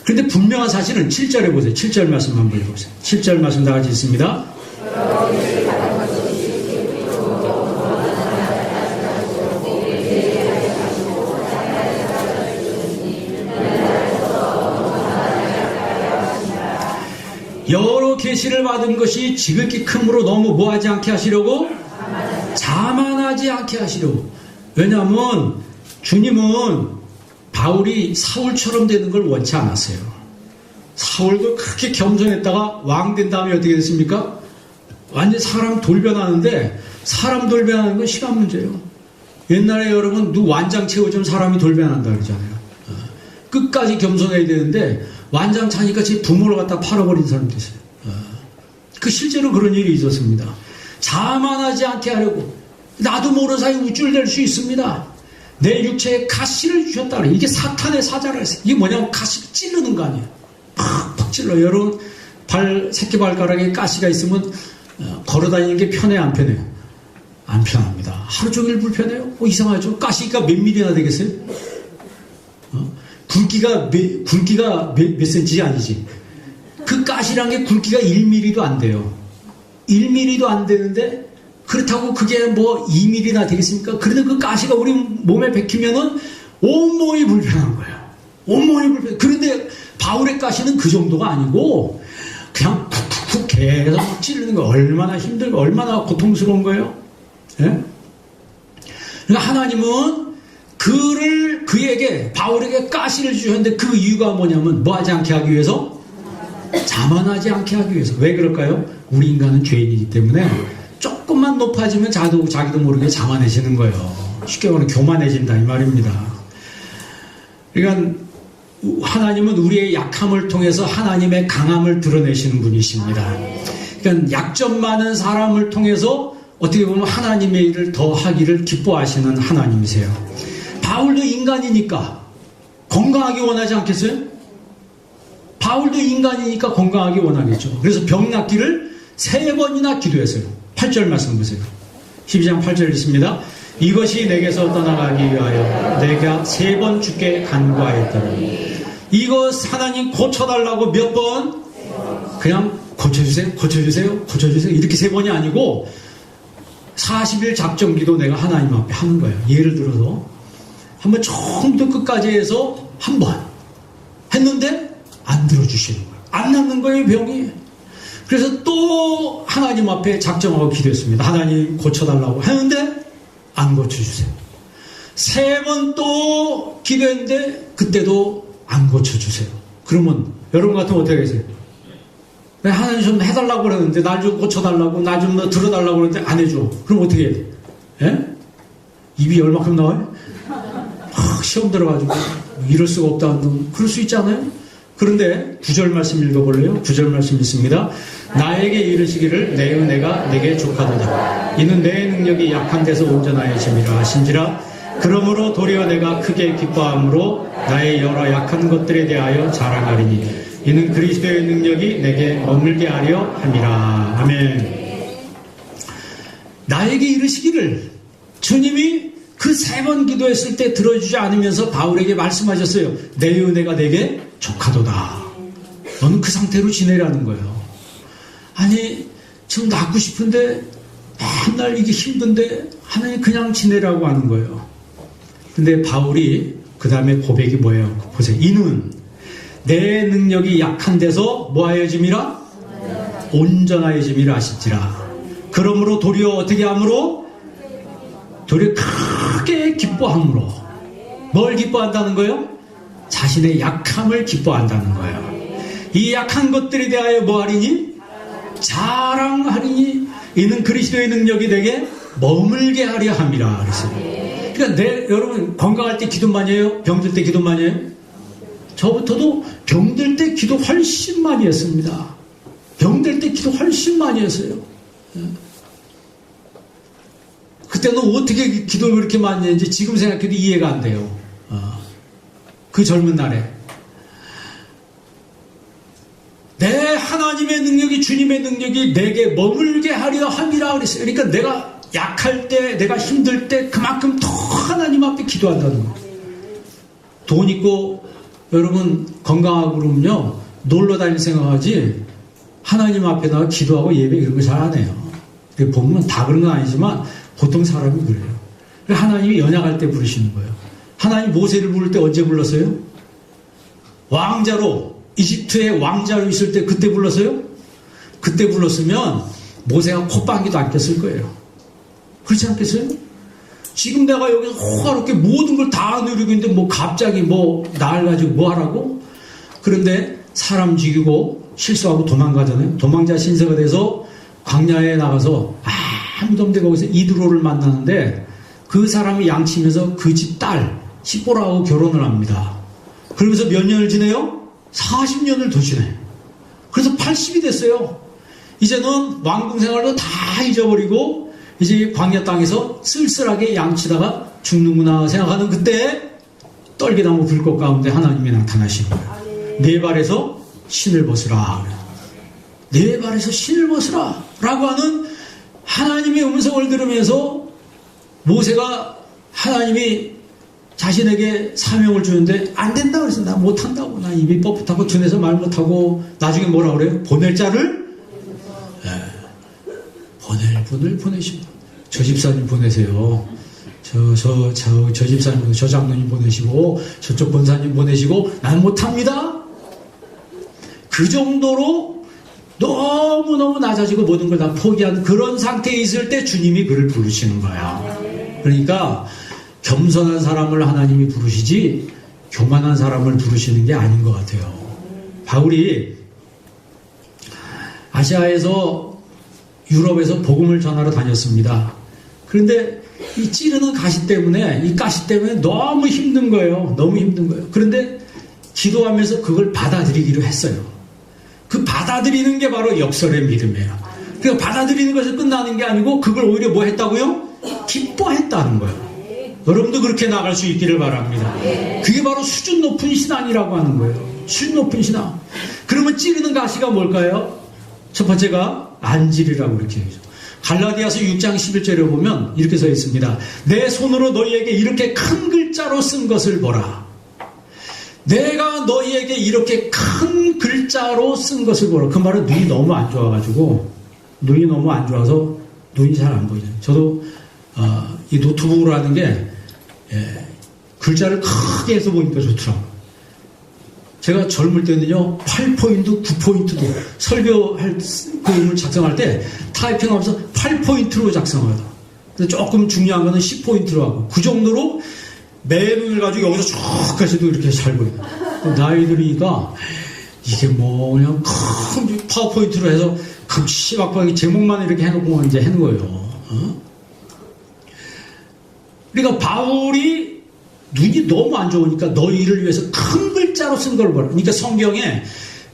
Speaker 1: 그런데 분명한 사실은 7절에 보세요. 7절 말씀 한번 읽어보세요. 7절 말씀 다 같이 있습니다. 여러 계시를 받은 것이 지극히 크므로 너무 뭐하지 않게 하시려고? 자만하지 않게 하시려고. 왜냐하면 주님은 바울이 사울처럼 되는 걸 원치 않았어요. 사울도 그렇게 겸손했다가 왕 된 다음에 어떻게 됐습니까? 완전 사람 돌변하는데 사람 돌변하는 건 시간 문제예요. 옛날에 여러분 완장 채워주면 사람이 돌변한다 그러잖아요. 끝까지 겸손해야 되는데 완장 차니까 제 부모를 갖다 팔아버린 사람도 있어요. 실제로 그런 일이 있었습니다. 자만하지 않게 하려고 나도 모르는 사이 우쭐댈 수 있습니다. 내 육체에 가시를 주셨다 그래. 이게 사탄의 사자라 했어요. 이게 뭐냐면 가시 찌르는 거 아니에요. 팍팍 찔러. 여러분 새끼 발가락에 가시가 있으면 걸어다니는 게 편해요, 안 편해요? 안 편합니다. 하루 종일 불편해요. 이상하죠? 가시가 몇 밀리나 되겠어요? 굵기가 몇 센치 아니지. 그 가시란 게 굵기가 1mm도 안 돼요. 1mm도 안 되는데 그렇다고 그게 뭐 2mm나 되겠습니까? 그래도 그 가시가 우리 몸에 박히면은 온몸이 불편한 거예요. 온몸이 불편. 그런데 바울의 가시는 그 정도가 아니고 그냥 쿡쿡쿡 계속 찌르는 거 얼마나 힘들고 얼마나 고통스러운 거예요. 예? 그러니까 하나님은 그에게 바울에게 가시를 주셨는데 그 이유가 뭐냐면 뭐 하지 않게 하기 위해서? 자만하지 않게 하기 위해서. 왜 그럴까요? 우리 인간은 죄인이기 때문에 조금만 높아지면 자기도 모르게 자만해지는 거예요. 쉽게 말하면 교만해진다 이 말입니다. 그러니까 하나님은 우리의 약함을 통해서 하나님의 강함을 드러내시는 분이십니다. 그러니까 약점 많은 사람을 통해서 어떻게 보면 하나님의 일을 더 하기를 기뻐하시는 하나님이세요. 바울도 인간이니까 건강하게 원하지 않겠어요? 바울도 인간이니까 건강하게 원하겠죠. 그래서 병 낫기를 3번이나 기도했어요. 8절 말씀 보세요. 12장 8절 있습니다. 이것이 내게서 떠나가기 위하여 내가 3번 주께 간구하였더니 이거 하나님 고쳐달라고 몇 번? 그냥 고쳐주세요 이렇게 3번이 아니고 40일 작정기도 내가 하나님 앞에 하는 거예요. 예를 들어서 한번 처음부터 끝까지 해서 한 번 했는데 안 들어주시는 거예요. 안 낫는 거예요, 병이. 그래서 또 하나님 앞에 작정하고 기도했습니다. 하나님 고쳐달라고 하는데 안 고쳐주세요. 3번 또 기도했는데 그때도 안 고쳐주세요. 그러면 여러분 같으면 어떻게 하겠어요? 하나님 좀 해달라고 그러는데 날 좀 고쳐달라고 날 좀 들어달라고 그러는데 안 해줘. 그럼 어떻게 해야 돼? 예? 입이 얼마큼 나와요? 시험 들어가지고 이럴 수가 없다는 그럴 수 있잖아요. 그런데 9절 말씀 읽어볼래요? 9절 말씀 있습니다. 나에게 이르시기를 내 은혜가 내게 족하도다. 이는 내 능력이 약한 데서 온전하여짐이라 하신지라. 그러므로 도리어 내가 크게 기뻐함으로 나의 여러 약한 것들에 대하여 자랑하리니 이는 그리스도의 능력이 내게 머물게 하려 함이라. 아멘. 나에게 이르시기를 주님이 그 3번 기도했을 때 들어주지 않으면서 바울에게 말씀하셨어요. 내 은혜가 내게 족하도다. 너는 그 상태로 지내라는 거예요. 아니 지금 낫고 싶은데 맨날 이게 힘든데 하나님 그냥 지내라고 하는 거예요. 근데 바울이 그 다음에 고백이 뭐예요? 보세요. 이는 내 능력이 약한 데서 뭐하여짐이라? 온전하여짐이라 하시지라. 그러므로 도리어 어떻게 함으로? 도리어 크게 기뻐함으로. 뭘 기뻐한다는 거예요? 자신의 약함을 기뻐한다는 거예요. 이 약한 것들에 대하여 뭐하리니? 자랑하리니 이는 그리스도의 능력이 되게 머물게 하려 함이라 그랬어요. 그러니까 여러분 건강할 때 기도 많이 해요? 병들 때 기도 많이 해요? 저부터도 병들 때 기도 훨씬 많이 했습니다. 병들 때 기도 훨씬 많이 했어요. 그때는 어떻게 기도를 그렇게 많이 했는지 지금 생각해도 이해가 안 돼요. 그 젊은 날에. 내 하나님의 능력이, 주님의 능력이 내게 머물게 하려 함이라 그랬어요. 그러니까 내가 약할 때, 내가 힘들 때 그만큼 더 하나님 앞에 기도한다는 거예요. 돈 있고 여러분 건강하고 그러면요 놀러 다닐 생각하지 하나님 앞에 나가 기도하고 예배 이런 거 잘 안 해요. 보면 다 그런 건 아니지만 보통 사람이 그래요. 하나님이 연약할 때 부르시는 거예요. 하나님 모세를 부를 때 언제 불렀어요? 왕자로, 이집트의 왕자로 있을 때 그때 불렀어요? 그때 불렀으면 모세가 콧방귀도 안 꼈을 거예요. 그렇지 않겠어요? 지금 내가 여기서 호화롭게 모든 걸 다 누리고 있는데 뭐 갑자기 뭐 나를 가지고 뭐 하라고? 그런데 사람 죽이고 실수하고 도망가잖아요. 도망자 신세가 돼서 광야에 나가서 아무도 없는데 거기서 이드로를 만나는데 그 사람이 양치면서 그 집 딸 시보라하고 결혼을 합니다. 그러면서 몇 년을 지내요? 40년을 더 지내요. 그래서 80이 됐어요. 이제는 왕궁 생활도 다 잊어버리고 이제 광야 땅에서 쓸쓸하게 양치다가 죽는구나 생각하는 그때 떨기나무 불꽃 가운데 하나님이 나타나신 거예요. 네 발에서 신을 벗으라. 네 발에서 신을 벗으라 라고 하는 하나님의 음성을 들으면서 모세가 하나님이 자신에게 사명을 주는데 안 된다 그래서 나 못한다고, 나 입이 뻣뻣하고 둔해서 말 못하고 나중에 뭐라 그래요? 보낼 자를 보낼 분을 보내시고 저 집사님 보내세요. 저 집사님, 저 장로님 보내시고 저쪽 권사님 보내시고 난 못합니다. 그 정도로 너무너무 낮아지고 모든 걸 다 포기한 그런 상태에 있을 때 주님이 그를 부르시는 거야. 그러니까 겸손한 사람을 하나님이 부르시지 교만한 사람을 부르시는 게 아닌 것 같아요. 바울이 아시아에서 유럽에서 복음을 전하러 다녔습니다. 그런데 이 찌르는 가시 때문에, 이 가시 때문에 너무 힘든 거예요. 너무 힘든 거예요. 그런데 기도하면서 그걸 받아들이기로 했어요. 그 받아들이는 게 바로 역설의 믿음이에요. 그러니까 받아들이는 것이 끝나는 게 아니고 그걸 오히려 뭐 했다고요? 기뻐했다는 거예요. 여러분도 그렇게 나갈 수 있기를 바랍니다. 그게 바로 수준 높은 신앙이라고 하는 거예요. 수준 높은 신앙. 그러면 찌르는 가시가 뭘까요? 첫 번째가 안질이라고 이렇게 얘기하죠. 갈라디아서 6장 11절에 보면 이렇게 써 있습니다. 내 손으로 너희에게 이렇게 큰 글자로 쓴 것을 보라. 내가 너희에게 이렇게 큰 글자로 쓴 것을 보라. 그 말은 눈이 너무 안 좋아가지고, 눈이 너무 안 좋아서 눈이 잘 안 보이죠. 저도 이 노트북으로 하는 게 글자를 크게 해서 보니까 좋더라고요. 제가 젊을 때는요 8포인트, 9포인트도 설교할 그림을 작성할 때 타이핑하면서 8포인트로 작성하거든. 근데 조금 중요한 거는 10포인트로 하고 그 정도로 내 눈을 가지고 여기서 쭉 가서도 이렇게 잘 보여요. 나이 들으니까 이게 뭐 그냥 큰 파워포인트로 해서 금시막박하게 제목만 이렇게 해놓고 이제 하는 거예요. 그러니까 바울이 눈이 너무 안 좋으니까 너희를 위해서 큰 글자로 쓴 걸 보라. 그러니까 성경에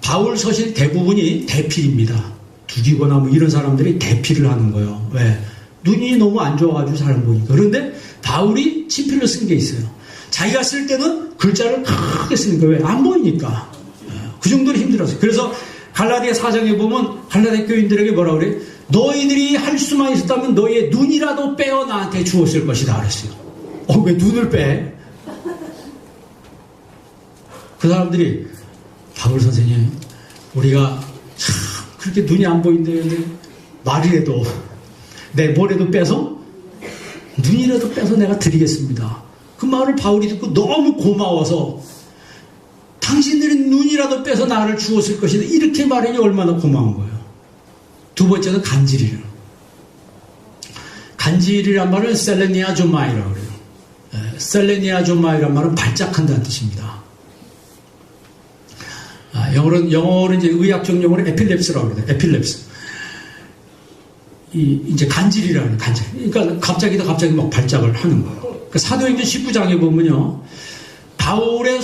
Speaker 1: 바울 서신 대부분이 대필입니다. 두기거나 뭐 이런 사람들이 대필을 하는 거예요. 왜? 눈이 너무 안 좋아가지고 잘 안 보니까. 그런데 바울이 친필로 쓴 게 있어요. 자기가 쓸 때는 글자를 크게 쓰니까 왜? 안 보이니까. 그 정도로 힘들었어요. 그래서 갈라디아 4장에 보면 갈라디아 교인들에게 뭐라 그래요? 너희들이 할 수만 있었다면 너희의 눈이라도 빼어 나한테 주었을 것이다 그랬어요. 왜 눈을 빼? 그 사람들이 바울 선생님 우리가 참 그렇게 눈이 안 보인다는데 말이라도 내 뭐라도 빼서 눈이라도 빼서 내가 드리겠습니다. 그 말을 바울이 듣고 너무 고마워서 당신들이 눈이라도 빼서 나를 주었을 것이다 이렇게 말하니 얼마나 고마운 거예요. 두 번째는 간질이에요. 간질이란 말은 셀레니아 조마이라고 그래요. 셀레니아 조마이란 말은 발작한다는 뜻입니다. 영어로는 이제 의학적 용어로 에필랩스라고 그래요. 에필랩스. 이제 간질이라는 간질. 그러니까 갑자기 막 발작을 하는 거예요. 그 사도행전 19장에 보면요. 바울이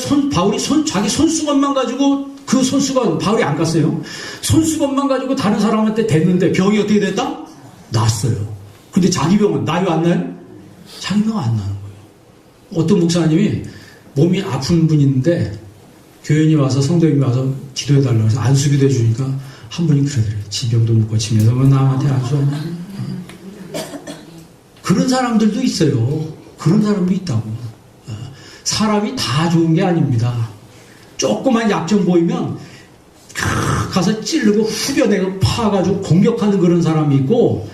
Speaker 1: 자기 손수건만 가지고 그 손수건, 바울이 안 갔어요. 손수건만 가지고 다른 사람한테 댔는데 병이 어떻게 됐다? 났어요. 근데 자기 병은 나요, 안 나요? 자기 병 안 나는 거예요. 어떤 목사님이 몸이 아픈 분이 있는데 교인이 와서, 성도님이 와서 기도해달라고 해서 안수기도 해주니까 한 분이 그러더래요. 지병도 못 고치면서 뭐 남한테 안수하냐. 그런 사람들도 있어요. 그런 사람도 있다고. 사람이 다 좋은 게 아닙니다. 조그만 약점 보이면 가서 찌르고 후벼내고 파가지고 공격하는 그런 사람이 있고,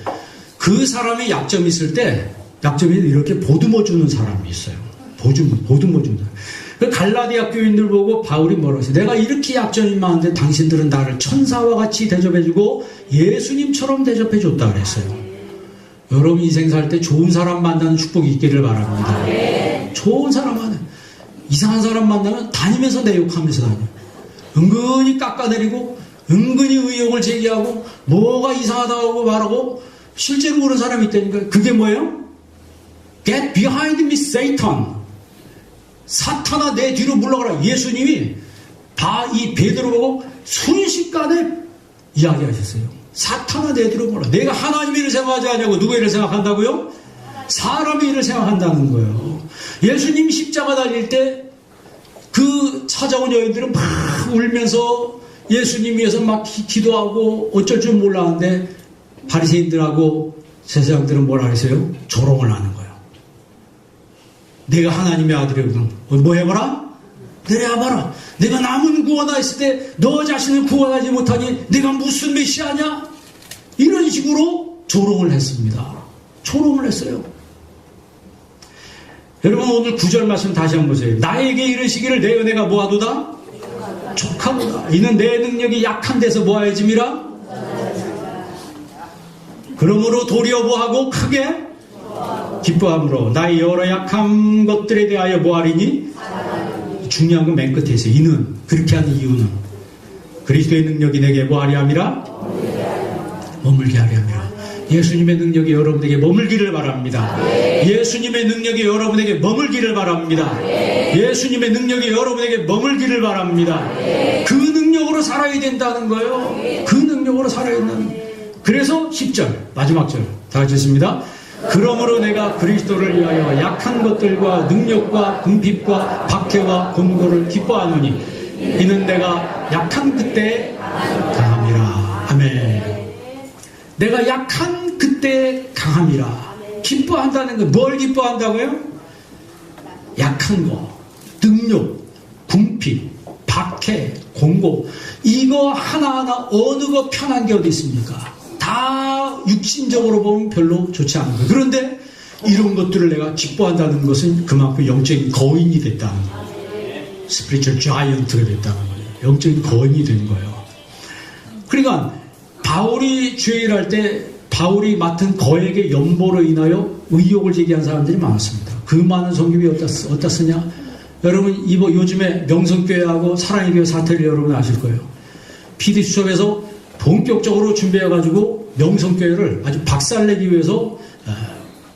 Speaker 1: 그 사람이 약점이 있을 때 약점이 이렇게 보듬어 주는 사람이 있어요. 보듬어 주는 사람. 그 갈라디아 교인들 보고 바울이 뭐라고 했어요? 내가 이렇게 약점이 많은데 당신들은 나를 천사와 같이 대접해주고 예수님처럼 대접해줬다 그랬어요. 여러분 인생 살 때 좋은 사람 만나는 축복이 있기를 바랍니다. 좋은 사람 만나면, 이상한 사람 만나면 다니면서 내 욕하면서 다녀. 은근히 깎아내리고 은근히 의혹을 제기하고 뭐가 이상하다고 말하고, 실제로 그런 사람이 있다니까. 그게 뭐예요? Get behind me, Satan. 사탄아 내 뒤로 물러가라. 예수님이 이 베드로 보고 순식간에 이야기하셨어요. 사탄아 내 뒤로 물러가라. 내가 하나님의 일을 생각하지 않냐고. 누구의 일을 생각한다고요? 사람의 일을 생각한다는 거예요. 예수님이 십자가 달릴 때 그 찾아온 여인들은 막 울면서 예수님 위해서 막 기도하고 어쩔 줄 몰랐는데, 바리새인들하고 제사장들은 뭐라 그랬어요? 조롱을 하는 거예요. 내가 하나님의 아들이거든. 뭐 해봐라? 내려와봐라. 내가 남은 구원하였을 때 너 자신을 구원하지 못하니 내가 무슨 메시아냐? 이런 식으로 조롱을 했습니다. 조롱을 했어요. 여러분 오늘 9절 말씀 다시 한번 보세요. 나에게 이르시기를 내 은혜가 뭐하도다? 족하도다. 이는 내 능력이 약한 데서 뭐하여짐이라? 그러므로 도리어 뭐하고 크게 기뻐함으로 나의 여러 약한 것들에 대하여 뭐하리니? 중요한 건 맨 끝에 있어요. 이는, 그렇게 하는 이유는 그리스도의 능력이 내게 뭐하리 함이라? 머물게 하리 함이라. 예수님의 능력이 여러분에게 머물기를 바랍니다. 예수님의 능력이 여러분에게 머물기를 바랍니다. 예수님의 능력이 여러분에게 머물기를 바랍니다. 그 능력으로 살아야 된다는 거예요. 그 능력으로 살아야 된다는 거예요. 그래서 10절 마지막 절 다 같이 읽습니다. 그러므로 내가 그리스도를 위하여 약한 것들과 능력과 궁핍과 박해와 곤고를 기뻐하노니 이는 내가 약한 그때 강함이라. 아멘. 내가 약한 그때 강함이라. 기뻐한다는 건 뭘 기뻐한다고요? 약한 거, 능력, 궁핍, 박해, 공고, 이거 하나하나 어느 거 편한 게 어디 있습니까? 다 육신적으로 보면 별로 좋지 않은 거예요. 그런데 이런 것들을 내가 기뻐한다는 것은 그만큼 영적인 거인이 됐다는 거예요. 스피리추얼 자이언트가 됐다는 거예요. 영적인 거인이 된 거예요. 그러니까 바울이 죄일할 때 바울이 맡은 거액의 연보로 인하여 의혹을 제기한 사람들이 많았습니다. 그 많은 성경이 어디다 쓰냐? 여러분 요즘에 명성교회하고 사랑의 교회 사태를 여러분 아실 거예요. PD수첩에서 본격적으로 준비해가지고 명성교회를 아주 박살내기 위해서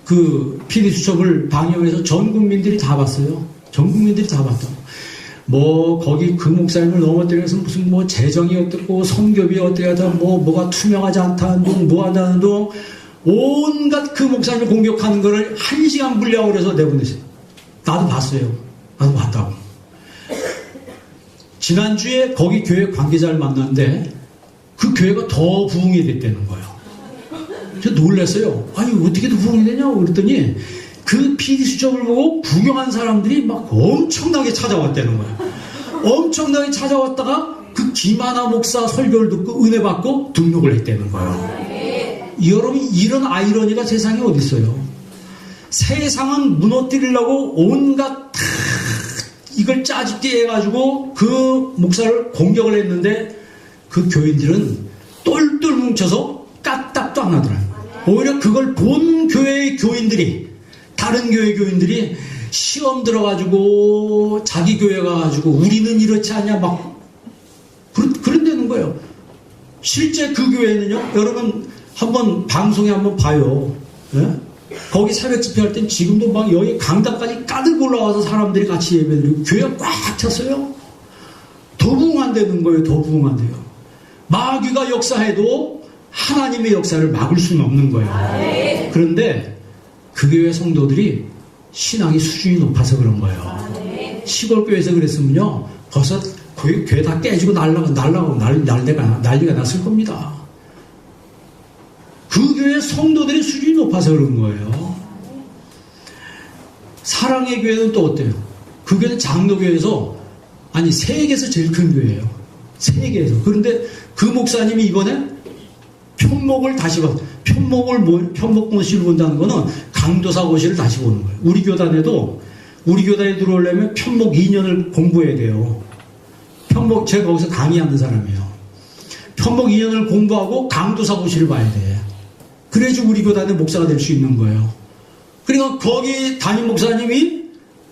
Speaker 1: 그 PD수첩을 방영해서 전 국민들이 다 봤어요. 전 국민들이 다 봤다고. 뭐 거기 그 목사님을 넘어뜨려서 무슨 뭐 재정이 어떻고 성교비 어떻게 하다 뭐가 투명하지 않다는 둥 뭐 한다는 둥 온갖 그 목사님을 공격하는 거를 1시간 분량으로 해서 내보냈어요. 나도 봤어요. 나도 봤다고. 지난주에 거기 교회 관계자를 만났는데 그 교회가 더 부흥이 됐다는 거예요. 제가 놀랐어요. 아니 어떻게 더 부흥이 되냐고 그랬더니 그 PD수첩을 보고 구경한 사람들이 막 엄청나게 찾아왔다는 거예요. 엄청나게 찾아왔다가 그 김하나 목사 설교를 듣고 은혜 받고 등록을 했다는 거예요. 여러분 이런 아이러니가 세상에 어디 있어요? 세상은 무너뜨리려고 온갖 이걸 짜집게 해가지고 그 목사를 공격을 했는데 그 교인들은 똘똘 뭉쳐서 까딱도 안 하더라고요. 오히려 그걸 본 교회의 교인들이, 다른 교회 교인들이 시험 들어가지고 자기 교회 가가지고 우리는 이렇지 않냐 막 그런다는 거예요. 실제 그 교회는요, 여러분 한번 방송에 한번 봐요. 예? 거기 새벽 집회할 땐 지금도 막 여기 강당까지 가득 올라와서 사람들이 같이 예배드리고 교회가 꽉 찼어요. 더 부흥한다는 거예요. 더 부흥한대요. 마귀가 역사해도 하나님의 역사를 막을 수는 없는 거예요. 그런데 그 교회 성도들이 신앙이 수준이 높아서 그런 거예요. 시골 교회에서 그랬으면요 벌써 교회 다 깨지고 난리가 났을 겁니다. 그 교회 성도들의 수준이 높아서 그런 거예요. 사랑의 교회는 또 어때요? 그 교회는 장로교회에서 아니 세계에서 제일 큰 교회예요. 세계에서. 그런데 그 목사님이 이번에 편목을 다시 봐. 편목고시를 본다는 거는 강도사고시를 다시 보는 거예요. 우리 교단에 들어오려면 편목 2년을 공부해야 돼요. 제가 거기서 강의하는 사람이에요. 편목 2년을 공부하고 강도사고시를 봐야 돼. 그래야지 우리 교단의 목사가 될 수 있는 거예요. 그러니까 거기 담임 목사님이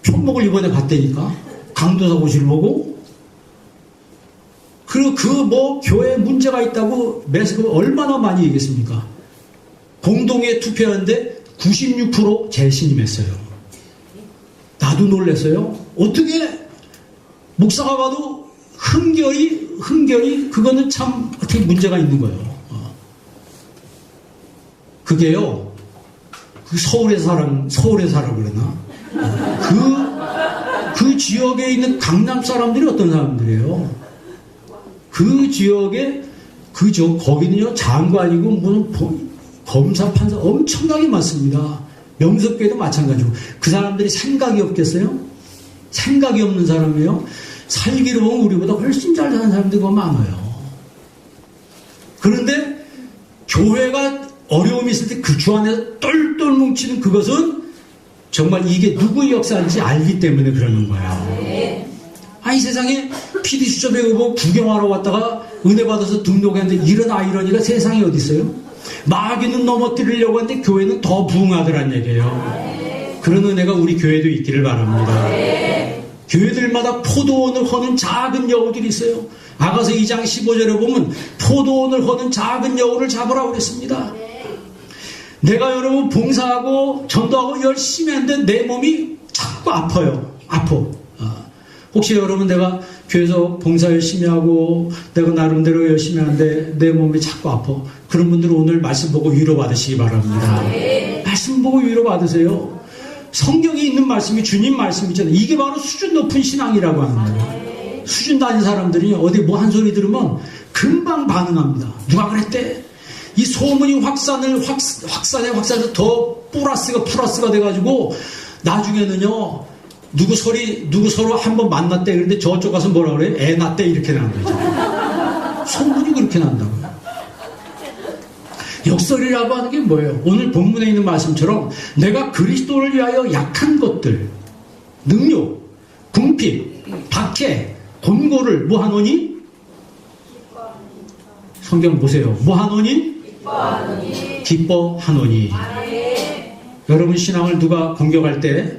Speaker 1: 편목을 이번에 봤다니까. 강도사고시를 보고 그리고 교회에 문제가 있다고 얼마나 많이 얘기했습니까? 공동회 투표하는데 96% 재신임했어요. 나도 놀랐어요. 어떻게 목사가 봐도 흠결이 그거는 참 어떻게 문제가 있는 거예요. 그게요. 그 서울에 살아 그러나 그 지역에 있는 강남 사람들이 어떤 사람들이에요? 그 지역에 거기는요 장관이고 무슨 검사 판사 엄청나게 많습니다. 명석교회도 마찬가지고 그 사람들이 생각이 없겠어요? 생각이 없는 사람이에요. 살기로 보면 우리보다 훨씬 잘 사는 사람들이 많아요. 그런데 교회가 어려움이 있을 때 그 주 안에서 똘똘 뭉치는 그것은 정말 이게 누구의 역사인지 알기 때문에 그러는 거예요. 이 세상에 PD수첩에 구경하러 왔다가 은혜 받아서 등록했는데 이런 아이러니가 세상에 어디 있어요? 마귀는 넘어뜨리려고 하는데 교회는 더 부흥하더란 얘기예요. 그런 은혜가 우리 교회도 있기를 바랍니다. 교회들마다 포도원을 허는 작은 여우들이 있어요. 아가서 2장 15절에 보면 포도원을 허는 작은 여우를 잡으라고 그랬습니다. 내가 여러분 봉사하고 전도하고 열심히 하는데 내 몸이 자꾸 아파요. 혹시 여러분 내가 교회에서 봉사 열심히 하고 내가 나름대로 열심히 하는데 내 몸이 자꾸 아파. 그런 분들은 오늘 말씀 보고 위로받으시기 바랍니다. 말씀 보고 위로받으세요. 성경에 있는 말씀이 주님 말씀이잖아요. 이게 바로 수준 높은 신앙이라고 하는 거예요. 수준 낮은 사람들이 어디 뭐 한 소리 들으면 금방 반응합니다. 누가 그랬대? 이 소문이 확산해서 더 플러스가 돼가지고 나중에는요 누구 서로 한번 만났대 그런데 저쪽 가서 뭐라 그래? 애 낳대 이렇게 나는 거죠. 소문이 그렇게 난다고요. 역설이라고 하는 게 뭐예요? 오늘 본문에 있는 말씀처럼 내가 그리스도를 위하여 약한 것들, 능욕, 궁핍, 박해, 곤고를 뭐하노니? 성경 보세요. 뭐하노니? 기뻐하노니. 여러분 신앙을 누가 공격할 때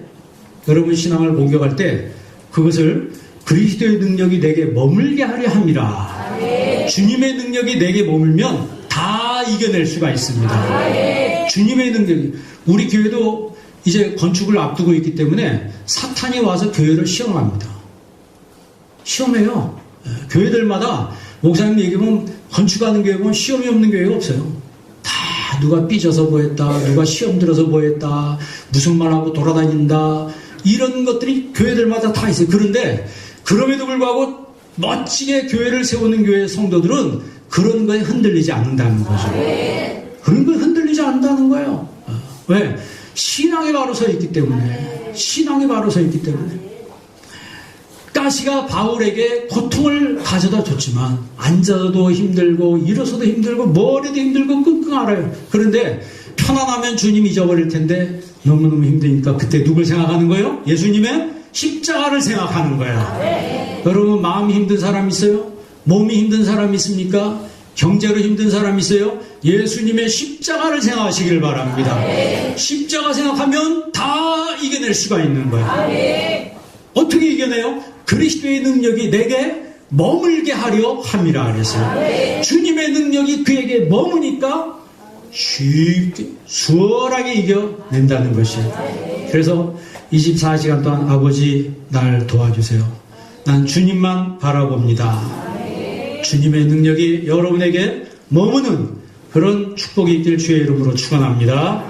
Speaker 1: 여러분 신앙을 공격할 때 그것을 그리스도의 능력이 내게 머물게 하려 함이라. 주님의 능력이 내게 머물면 다 이겨낼 수가 있습니다. 주님의 능력이. 우리 교회도 이제 건축을 앞두고 있기 때문에 사탄이 와서 교회를 시험합니다. 시험해요. 교회들마다 목사님 얘기하면 건축하는 교회 보면 시험이 없는 교회가 없어요. 다 누가 삐져서 뭐했다, 누가 시험 들어서 뭐했다, 무슨 말하고 돌아다닌다, 이런 것들이 교회들마다 다 있어요. 그런데 그럼에도 불구하고 멋지게 교회를 세우는 교회 성도들은 그런 거에 흔들리지 않는다는 거죠. 그런 거에 흔들리지 않는다는 거예요. 왜? 신앙이 바로 서 있기 때문에. 신앙이 바로 서 있기 때문에. 가시가 바울에게 고통을 가져다 줬지만 앉아서도 힘들고 일어서도 힘들고 머리도 힘들고 끙끙 앓아요. 그런데 편안하면 주님 잊어버릴 텐데 너무너무 힘드니까 그때 누굴 생각하는 거예요? 예수님의 십자가를 생각하는 거예요. 여러분 마음이 힘든 사람 있어요? 몸이 힘든 사람 있습니까? 경제로 힘든 사람 있어요? 예수님의 십자가를 생각하시길 바랍니다. 십자가 생각하면 다 이겨낼 수가 있는 거예요. 어떻게 이겨내요? 그리스도의 능력이 내게 머물게 하려 함이라 그랬어요. 주님의 능력이 그에게 머무니까 쉽게 수월하게 이겨낸다는 것이에요. 그래서 24시간 동안 아버지 날 도와주세요. 난 주님만 바라봅니다. 주님의 능력이 여러분에게 머무는 그런 축복이 있길 주의 이름으로 축원합니다.